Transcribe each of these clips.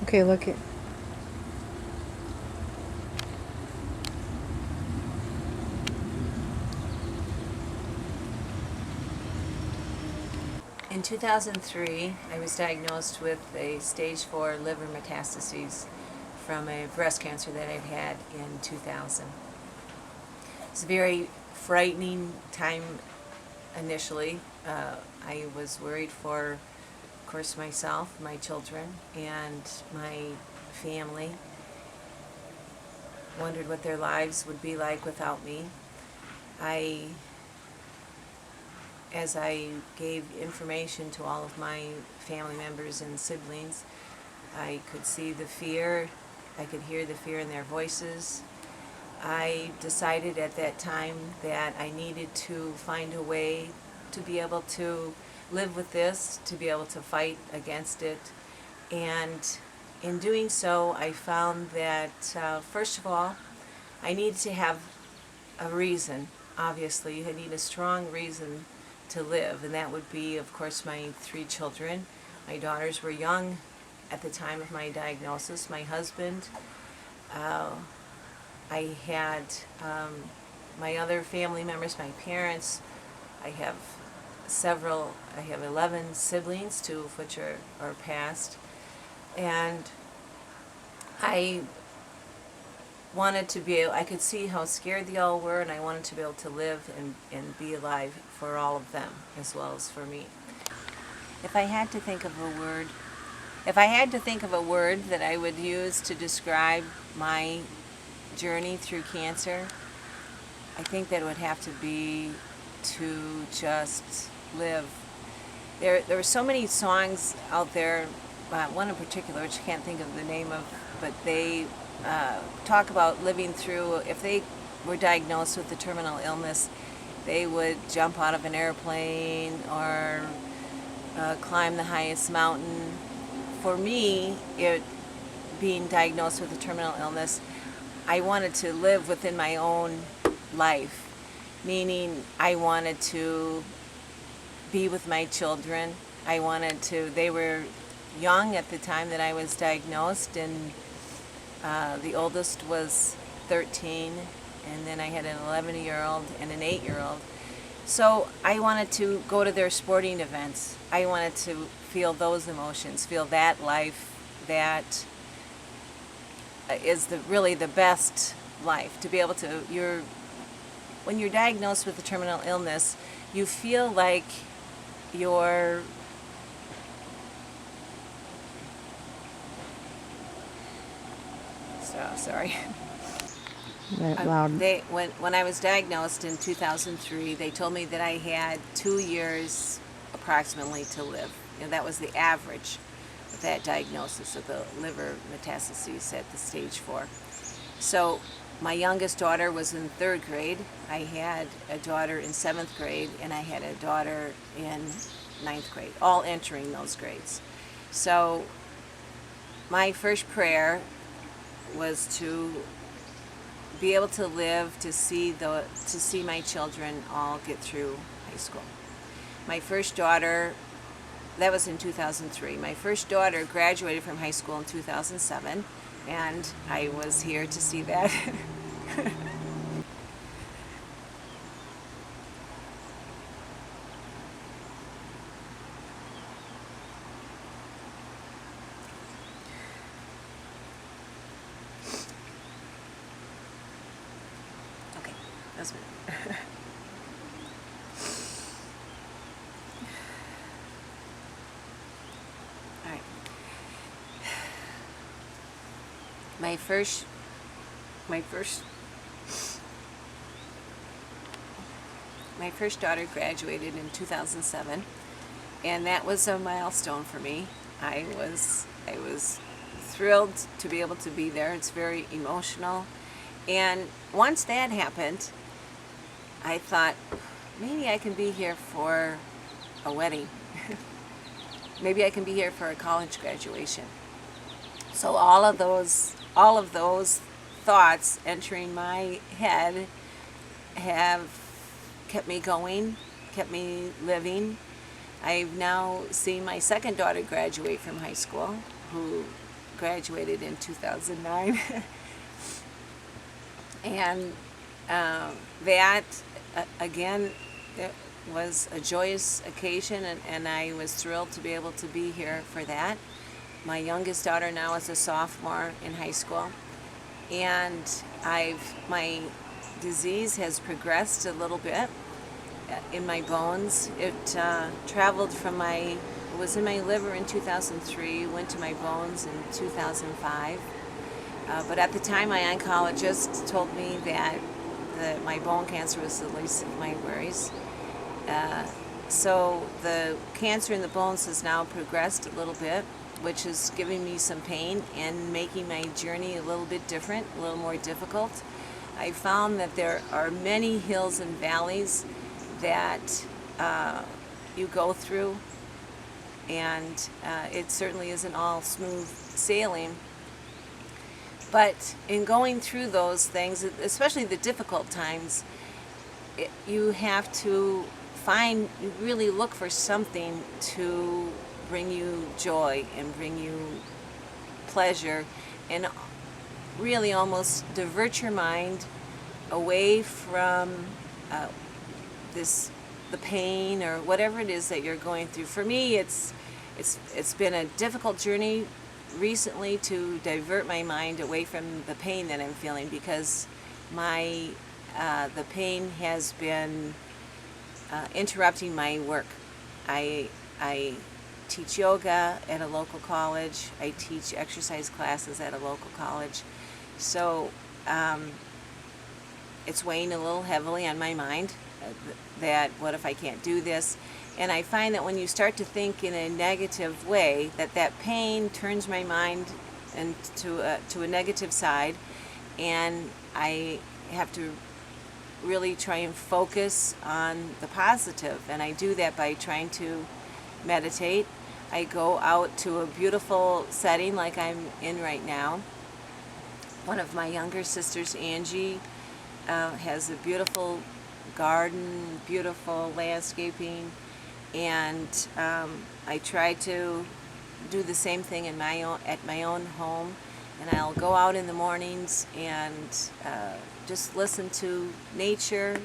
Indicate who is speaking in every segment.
Speaker 1: Okay, look it.
Speaker 2: In 2003, I was diagnosed with a stage 4 liver metastases from a breast cancer that I'd had in 2000. It's a very frightening time initially. I was worried for, of course, myself, my children, and my family. Wondered what their lives would be like without me. I As I gave information to all of my family members and siblings, I could see the fear, I could hear the fear in their voices. I decided at that time that I needed to find a way to be able to live with this, to be able to fight against it. And in doing so, I found that, first of all, I needed to have a reason. Obviously, I need a strong reason to live, and that would be, of course, my 3 children. My daughters were young at the time of my diagnosis. My husband, I had my other family members, my parents. I have I have 11 siblings, 2 of which are passed. And I wanted to be able, I could see how scared they all were, and I wanted to be able to live and be alive for all of them as well as for me. If I had to think of a word, if I had to think of a word that I would use to describe my journey through cancer, I think that would have to be to just live. There were so many songs out there, one in particular, which I can't think of the name of, but they talk about living through, if they were diagnosed with a terminal illness, they would jump out of an airplane or climb the highest mountain. For me, being diagnosed with a terminal illness, I wanted to live within my own life, meaning I wanted to be with my children. They were young at the time that I was diagnosed, and the oldest was 13, and then I had an 11-year-old and an 8-year-old. So I wanted to go to their sporting events. I wanted to feel those emotions, feel that life that is really the best life. To be able to, when you're diagnosed with a terminal illness, you feel like you're sorry.
Speaker 1: Loud.
Speaker 2: When I was diagnosed in 2003, they told me that I had 2 years approximately to live. That was the average of that diagnosis of the liver metastases at the stage 4. So my youngest daughter was in 3rd grade. I had a daughter in 7th grade, and I had a daughter in 9th grade, all entering those grades. So my first prayer was to be able to live to see my children all get through high school. My first daughter, that was in 2003. My first daughter graduated from high school in 2007, and I was here to see that. Okay, that's it. All right. My first my first my first daughter graduated in 2007, and that was a milestone for me. I was thrilled to be able to be there. It's very emotional. And once that happened, I thought, maybe I can be here for a wedding. Maybe I can be here for a college graduation. So all of those thoughts entering my head have kept me going, kept me living. I've now seen my second daughter graduate from high school, who graduated in 2009. And that, again, it was a joyous occasion, and I was thrilled to be able to be here for that. My youngest daughter now is a sophomore in high school, and my disease has progressed a little bit in my bones. It traveled from it was in my liver in 2003, went to my bones in 2005. But at the time, my oncologist told me that my bone cancer was the least of my worries. So the cancer in the bones has now progressed a little bit, which is giving me some pain and making my journey a little bit different, a little more difficult. I found that there are many hills and valleys that you go through, and it certainly isn't all smooth sailing. But in going through those things, especially the difficult times, you have to you really look for something to bring you joy and bring you pleasure, and really almost divert your mind away from the pain or whatever it is that you're going through. For me, it's been a difficult journey recently to divert my mind away from the pain that I'm feeling, because the pain has been interrupting my work. I teach yoga at a local college. I teach exercise classes at a local college. So it's weighing a little heavily on my mind that what if I can't do this? And I find that when you start to think in a negative way, that pain turns my mind to a negative side, and I have to really try and focus on the positive. And I do that by trying to meditate. I go out to a beautiful setting like I'm in right now. One of my younger sisters, Angie, has a beautiful garden, beautiful landscaping, and I try to do the same thing at my own home. And I'll go out in the mornings and just listen to nature,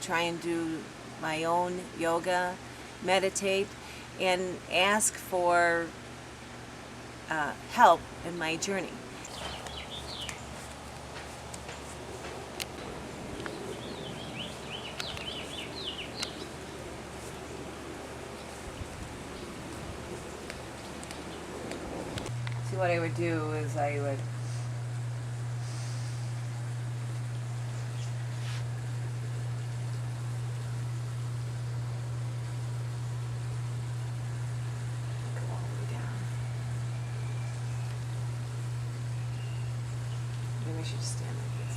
Speaker 2: try and do my own yoga, meditate, and ask for help in my journey. See, what I would do is I would go all the way down. Maybe I should just stand like this.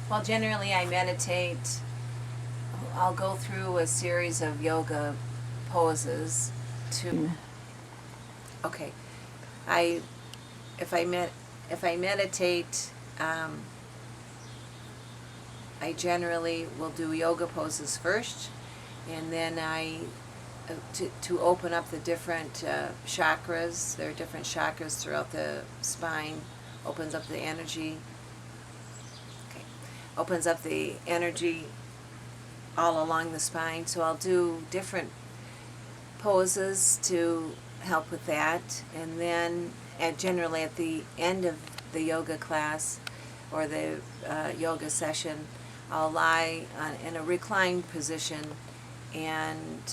Speaker 2: Well, generally I meditate. I'll go through a series of yoga poses to. Okay, if I meditate, I generally will do yoga poses first, and then to open up the different chakras. There are different chakras throughout the spine. Opens up the energy. Okay, opens up the energy all along the spine. So I'll do different poses to help with that, and then generally at the end of the yoga class or the yoga session, I'll lie in a reclined position and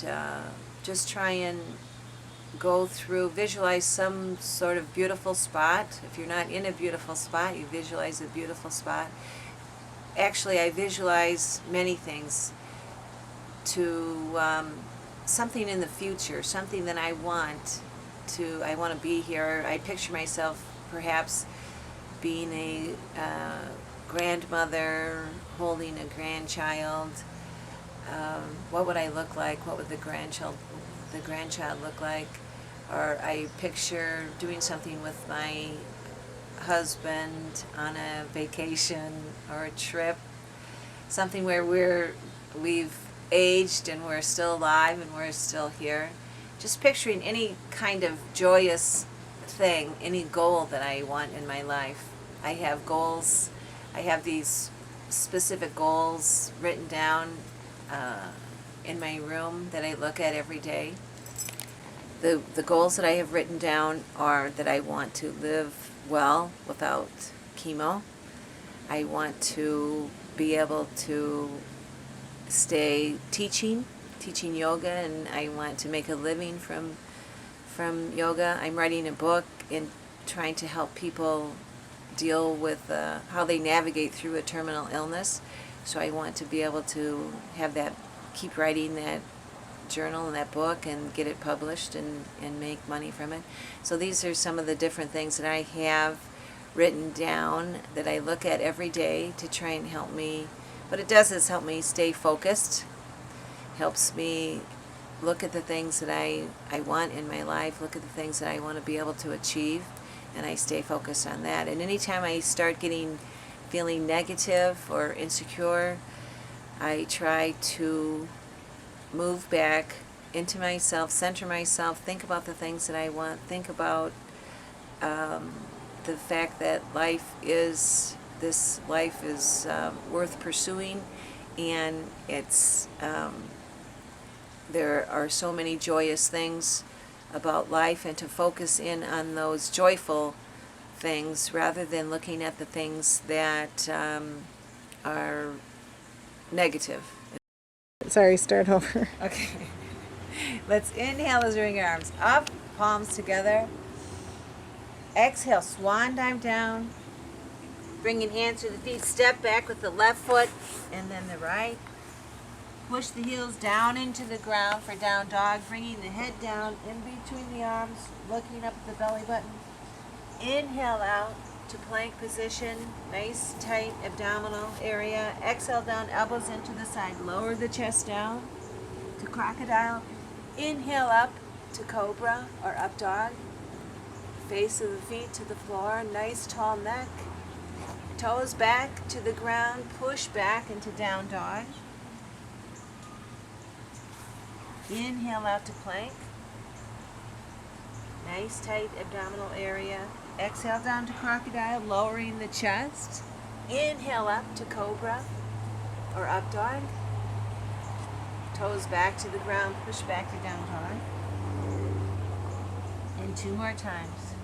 Speaker 2: just try and go through, visualize some sort of beautiful spot. If you're not in a beautiful spot, you visualize a beautiful spot. Actually, I visualize many things to something in the future, something that I want to be here. I picture myself perhaps being a grandmother, holding a grandchild. What would I look like? What would the grandchild look like? Or I picture doing something with my husband on a vacation or a trip. something where we've aged and we're still alive and we're still here. Just picturing any kind of joyous thing, any goal that I want in my life. I have goals. I have these specific goals written down in my room that I look at every day. The goals that I have written down are that I want to live well without chemo. I want to be able to stay teaching yoga, and I want to make a living from yoga. I'm writing a book and trying to help people deal with how they navigate through a terminal illness. So I want to be able to have that, keep writing that journal and that book and get it published and make money from it. So these are some of the different things that I have written down that I look at every day to try and help me. What it does is help me stay focused, helps me look at the things that I want in my life, look at the things that I want to be able to achieve, and I stay focused on that. And anytime I start feeling negative or insecure, I try to move back into myself, center myself, think about the things that I want, think about the fact that life is worth pursuing, and it's there are so many joyous things about life, and to focus in on those joyful things rather than looking at the things that are negative.
Speaker 1: Sorry, start over.
Speaker 2: Okay. Let's inhale as we bring our arms up, palms together. Exhale, swan dive down. Bringing hands to the feet, step back with the left foot and then the right. Push the heels down into the ground for down dog, bringing the head down in between the arms, looking up at the belly button. Inhale out to plank position, nice tight abdominal area. Exhale down, elbows into the side, lower the chest down to crocodile. Inhale up to cobra or up dog. Face of the feet to the floor, nice tall neck. Toes back to the ground, push back into down dog. Inhale out to plank. Nice tight abdominal area. Exhale down to crocodile, lowering the chest. Inhale up to cobra or up dog. Toes back to the ground, push back to down dog. And 2 more times.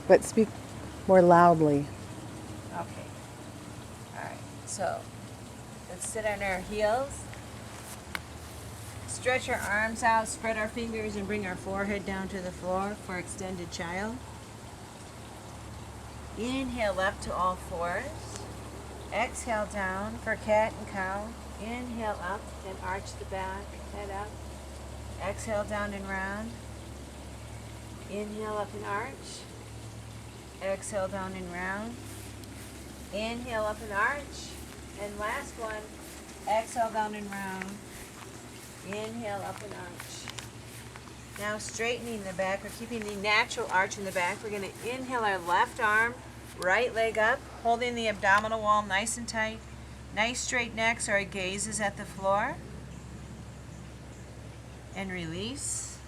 Speaker 1: But speak more loudly.
Speaker 2: Okay. All right. So let's sit on our heels. Stretch our arms out, spread our fingers, and bring our forehead down to the floor for extended child. Inhale up to all fours. Exhale down for cat and cow. Inhale up, then arch the back, head up. Exhale down and round. Inhale up and arch. Exhale down and round. Inhale up and arch. And last one, exhale down and round. Inhale up and arch. Now straightening the back, we're keeping the natural arch in the back. We're going to inhale our left arm, right leg up, holding the abdominal wall nice and tight. Nice straight neck so our gaze is at the floor. And release.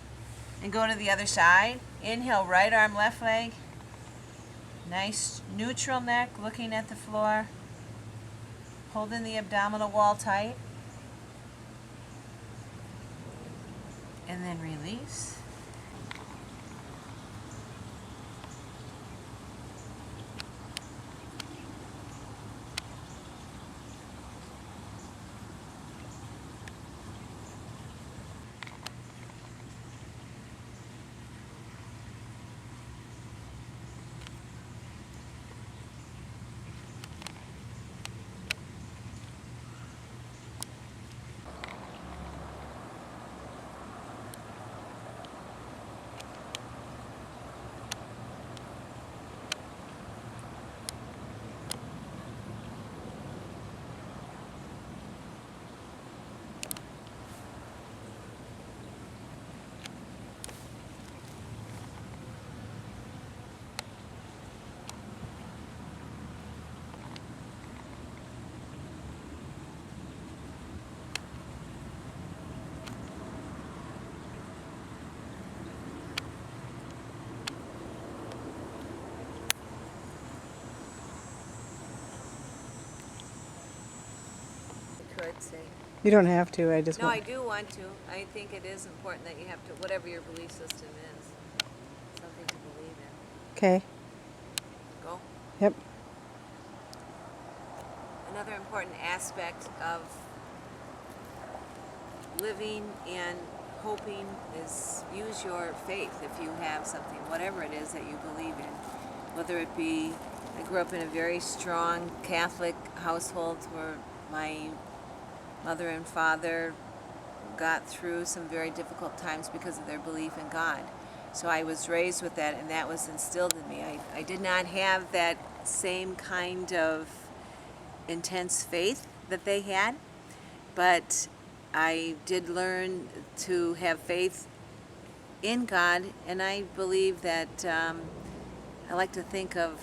Speaker 2: And go to the other side. Inhale, right arm, left leg. Nice neutral neck, looking at the floor. Holding the abdominal wall tight. And then release. say.
Speaker 1: You don't have to. I just
Speaker 2: No, I
Speaker 1: want.
Speaker 2: do want to. I think it is important that you have to, whatever your belief system is, something to believe in.
Speaker 1: Okay.
Speaker 2: Go.
Speaker 1: Yep.
Speaker 2: Another important aspect of living and hoping is use your faith if you have something, whatever it is that you believe in. Whether it be, I grew up in a very strong Catholic household where my mother and father got through some very difficult times because of their belief in God. So I was raised with that, and that was instilled in me. I did not have that same kind of intense faith that they had, but I did learn to have faith in God, and I believe that I like to think of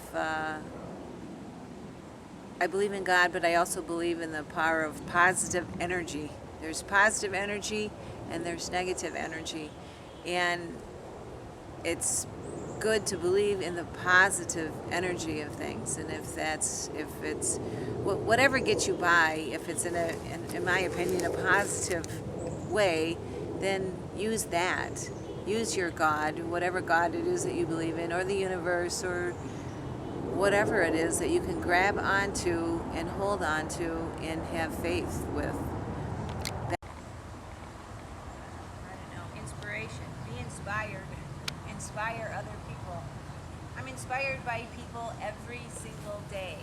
Speaker 2: I believe in God, but I also believe in the power of positive energy. There's positive energy and there's negative energy, and it's good to believe in the positive energy of things. And if it's whatever gets you by, if it's in my opinion, a positive way, then use that. Use your God, whatever God it is that you believe in, or the universe, or whatever it is that you can grab onto and hold onto and have faith with. I don't know, inspiration. Be inspired. Inspire other people. I'm inspired by people every single day.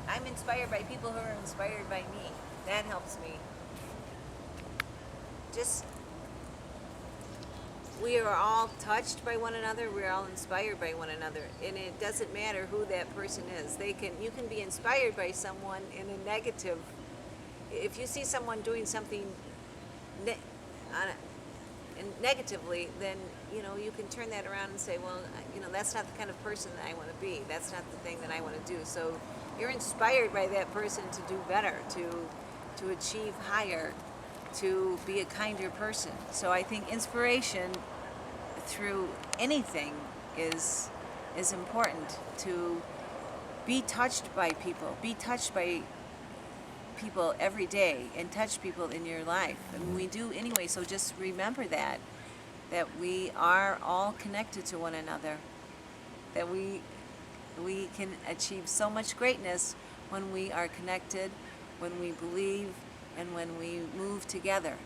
Speaker 2: I'm inspired by people who are inspired by me. That helps me. Just, we are all touched by one another. We're all inspired by one another, and it doesn't matter who that person is. You can be inspired by someone in a negative. If you see someone doing something negatively, then you can turn that around and say, well, that's not the kind of person that I want to be. That's not the thing that I want to do. So you're inspired by that person to do better, to achieve higher, to be a kinder person. So I think inspiration through anything is important. To be touched by people, be touched by people every day, and touch people in your life. And we do anyway, so just remember that we are all connected to one another, that we can achieve so much greatness when we are connected, when we believe, and when we move together.